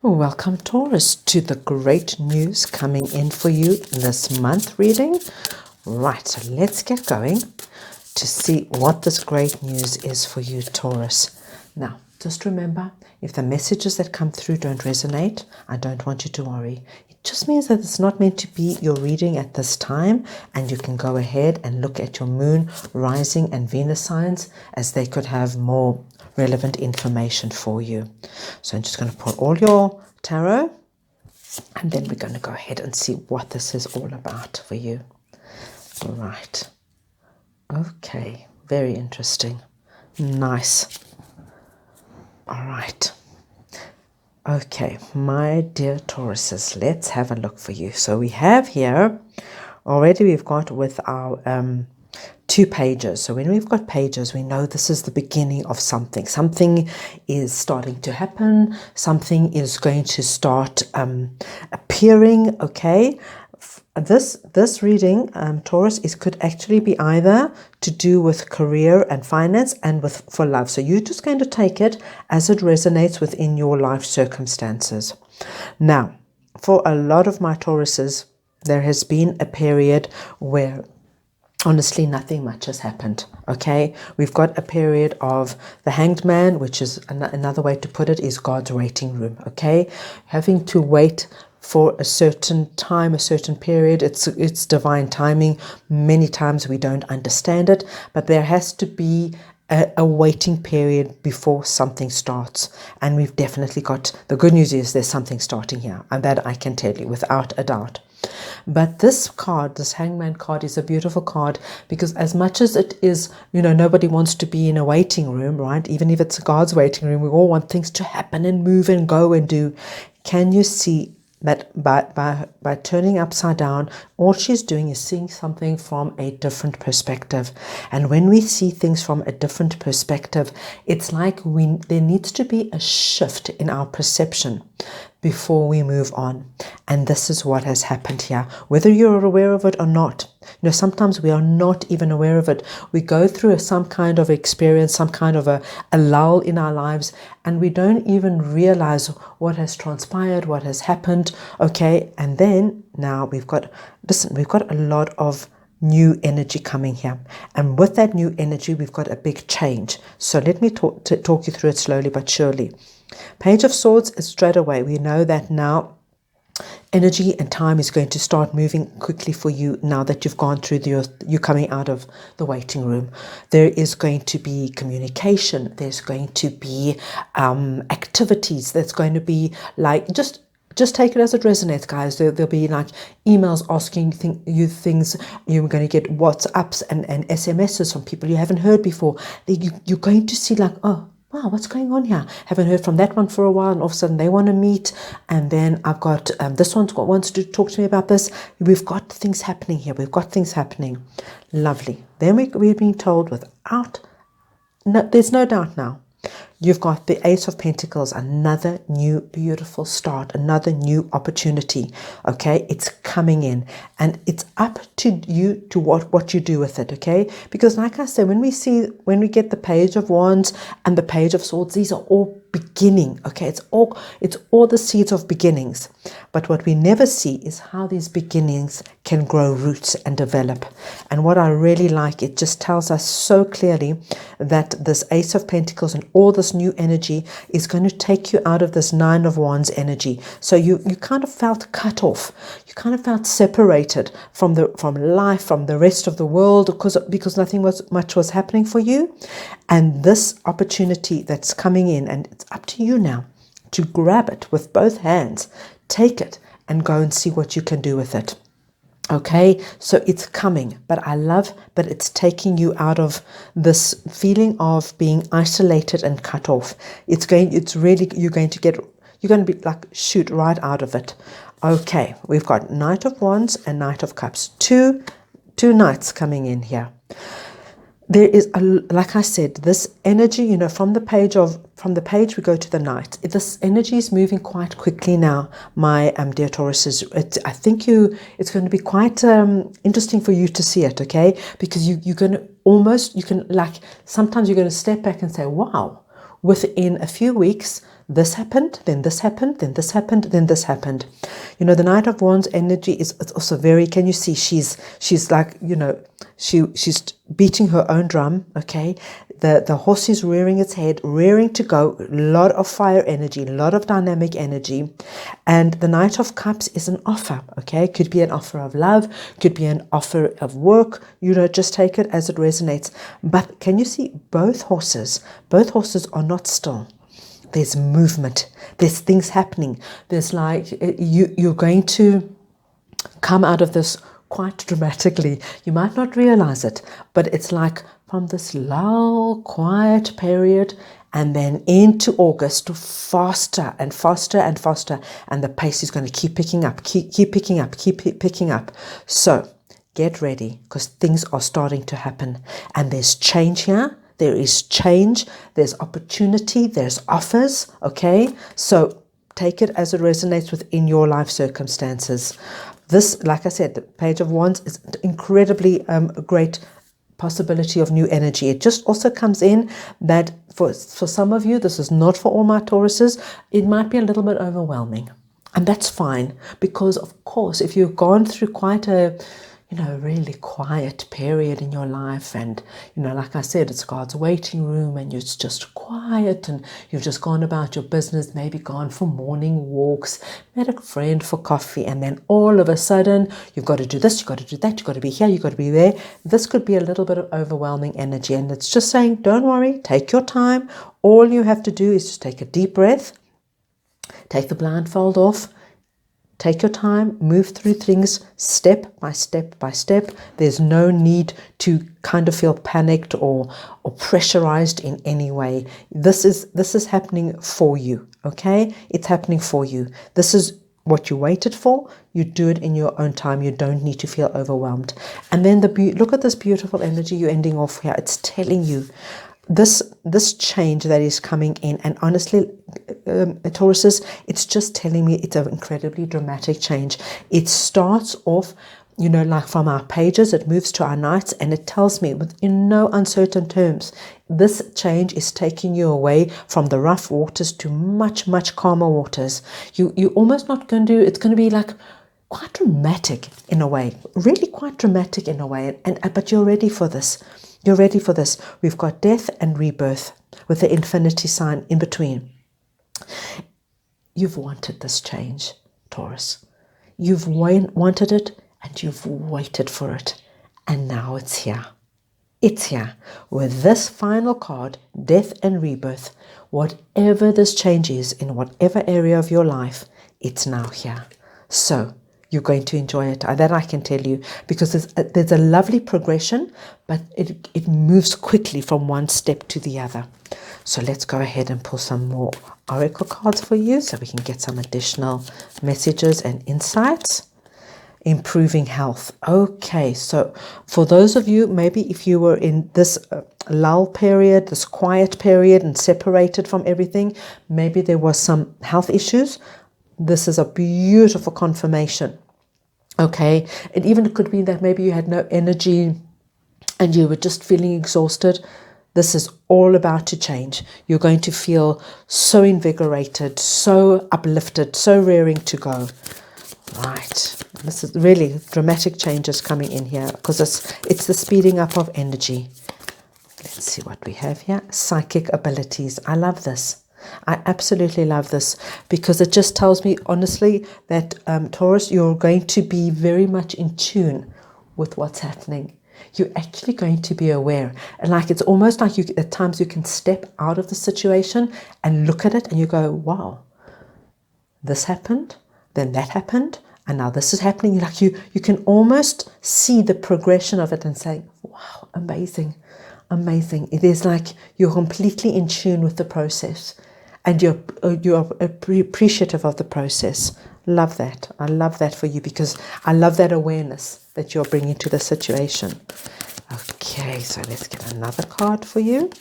Welcome, Taurus, to the great news coming in for you this month reading. Right, so let's get going to see what this great news is for you, Taurus. Now, just remember, if the messages that come through don't resonate, I don't want you to worry. It just means that it's not meant to be your reading at this time, and you can go ahead and look at your moon, rising, and Venus signs as they could have more relevant information for you. So I'm just going to put all your tarot, and then we're going to go ahead and see what this is all about for you. Right. Okay. Very interesting. Nice. All right. Okay, my dear Tauruses, let's have a look for you. So we have here, already we've got with our 2 pages. So when we've got pages, we know this is the beginning of something. Something is starting to happen. Something is going to start appearing, okay? This reading, Taurus, could actually be either to do with career and finance and for love. So you're just going to take it as it resonates within your life circumstances. Now, for a lot of my Tauruses, there has been a period where honestly nothing much has happened. Okay, we've got a period of the Hanged Man, which is another way to put it is God's waiting room. Okay, having to wait for a certain time, a certain period. It's divine timing. Many times we don't understand it, but there has to be a waiting period before something starts. And we've definitely got, the good news is there's something starting here, and that I can tell you without a doubt. But this card, this Hangman card, is a beautiful card because as much as it is, nobody wants to be in a waiting room, right? Even if it's God's waiting room, we all want things to happen and move and go and do. Can you see that by turning upside down, all she's doing is seeing something from a different perspective. And when we see things from a different perspective, it's like there needs to be a shift in our perception before we move on. And this is what has happened here, whether you're aware of it or not. Sometimes we are not even aware of it. We go through some kind of experience, some kind of a lull in our lives, and we don't even realize what has transpired, what has happened. Okay, and then now we've got a lot of new energy coming here, and with that new energy we've got a big change. So let me talk you through it slowly but surely. Page of Swords is straight away. We know that now energy and time is going to start moving quickly for you now that you've gone through you coming out of the waiting room. There is going to be communication. There's going to be activities. There's going to be like just take it as it resonates, guys. There'll be like emails asking you things. You're going to get WhatsApps and SMSs from people you haven't heard before. You're going to see like, oh, wow, what's going on here? Haven't heard from that one for a while, and all of a sudden they want to meet. And then I've got this one wants to talk to me about this. We've got things happening here. We've got things happening. Lovely. Then we've been told there's no doubt now. You've got the Ace of Pentacles, another new beautiful start, another new opportunity. Okay, it's coming in, and it's up to you to what you do with it. Okay, because like I said, when we get the Page of Wands and the Page of Swords, these are all beginning. Okay, it's all the seeds of beginnings. But what we never see is how these beginnings can grow roots and develop. And what I really like, it just tells us so clearly that this Ace of Pentacles and all this new energy is going to take you out of this Nine of Wands energy. So you kind of felt cut off. You kind of felt separated from life, from the rest of the world, because nothing much was happening for you. And this opportunity that's coming in, and it's up to you now to grab it with both hands, take it, and go and see what you can do with it. Okay, so it's coming, but I love that it's taking you out of this feeling of being isolated and cut off. You're going to be like, shoot right out of it. Okay, we've got Knight of Wands and Knight of Cups. Two knights coming in here. There is, like I said, this energy, from the page we go to the Knight. This energy is moving quite quickly now, my dear Tauruses. I think it's going to be quite interesting for you to see it, okay? Because sometimes you're going to step back and say, wow, within a few weeks, this happened, then this happened, then this happened, then this happened. You know, the Knight of Wands energy is also very, can you see, she's like, you know, she's beating her own drum, okay? The horse is rearing its head, rearing to go, a lot of fire energy, a lot of dynamic energy. And the Knight of Cups is an offer, okay? Could be an offer of love, could be an offer of work, you know, just take it as it resonates. But can you see both horses are not still. There's movement, there's things happening. There's like, you're going to come out of this quite dramatically. You might not realize it, but it's like from this lull, quiet period, and then into August, faster and faster and faster, and the pace is going to keep picking up, keep picking up. So get ready, because things are starting to happen, and there's change here. There is change, there's opportunity, there's offers, okay? So take it as it resonates within your life circumstances. This, like I said, the Page of Wands is incredibly great possibility of new energy. It just also comes in that for some of you, this is not for all my Tauruses, it might be a little bit overwhelming. And that's fine, because of course, if you've gone through quite a really quiet period in your life, and like I said, it's God's waiting room, and it's just quiet, and you've just gone about your business, maybe gone for morning walks, met a friend for coffee, and then all of a sudden you've got to do this, you've got to do that, you've got to be here, you've got to be there. This could be a little bit of overwhelming energy, and it's just saying, don't worry, take your time. All you have to do is just take a deep breath, take the blindfold off. Take your time, move through things step by step by step. There's no need to kind of feel panicked or pressurized in any way. This is happening for you, okay? It's happening for you. This is what you waited for. You do it in your own time. You don't need to feel overwhelmed. And then look at this beautiful energy you're ending off here. It's telling you this change that is coming in, and honestly, Tauruses, it's just telling me it's an incredibly dramatic change. It starts off, like from our pages, it moves to our knights, and it tells me in no uncertain terms, this change is taking you away from the rough waters to much, much calmer waters. You almost not going to, it's going to be like quite dramatic in a way, really quite dramatic in a way, but you're ready for this. You're ready for this. We've got death and rebirth with the infinity sign in between. You've wanted this change, Taurus. You've wanted it, and you've waited for it. And now it's here. It's here. With this final card, death and rebirth, whatever this change is in whatever area of your life, it's now here. So you're going to enjoy it. That I can tell you, because there's a lovely progression, but it moves quickly from one step to the other. So let's go ahead and pull some more oracle cards for you so we can get some additional messages and insights. Improving health. Okay, so for those of you, maybe if you were in this lull period, this quiet period, and separated from everything, maybe there was some health issues. This is a beautiful confirmation. Okay, and even it could be that maybe you had no energy and you were just feeling exhausted. This is all about to change. You're going to feel so invigorated, so uplifted, so raring to go. Right, this is really dramatic changes coming in here, because it's the speeding up of energy. Let's see what we have here. Psychic abilities. I love this. I absolutely love this, because it just tells me honestly that Taurus, you're going to be very much in tune with what's happening. You're actually going to be aware, and like it's almost like you at times you can step out of the situation and look at it and you go, wow, this happened, then that happened, and now this is happening. Like you can almost see the progression of it and say, wow, amazing. It is like you're completely in tune with the process, and you're appreciative of the process. Love that. I love that for you, because I love that awareness that you're bringing to the situation. Okay, so let's get another card for you.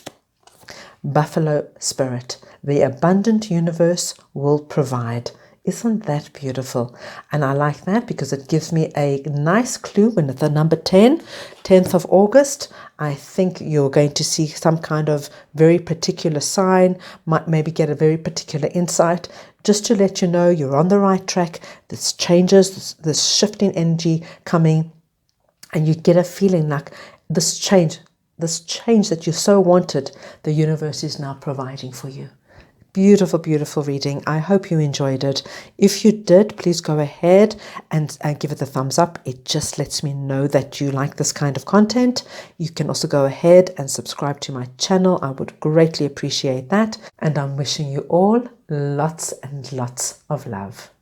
Buffalo Spirit. The abundant universe will provide. Isn't that beautiful? And I like that because it gives me a nice clue when it's the number 10, 10th of August. I think you're going to see some kind of very particular sign, might maybe get a very particular insight, just to let you know you're on the right track. This changes, this shifting energy coming, and you get a feeling like this change that you so wanted, the universe is now providing for you. Beautiful, beautiful reading. I hope you enjoyed it. If you did, please go ahead and give it the thumbs up. It just lets me know that you like this kind of content. You can also go ahead and subscribe to my channel. I would greatly appreciate that. And I'm wishing you all lots and lots of love.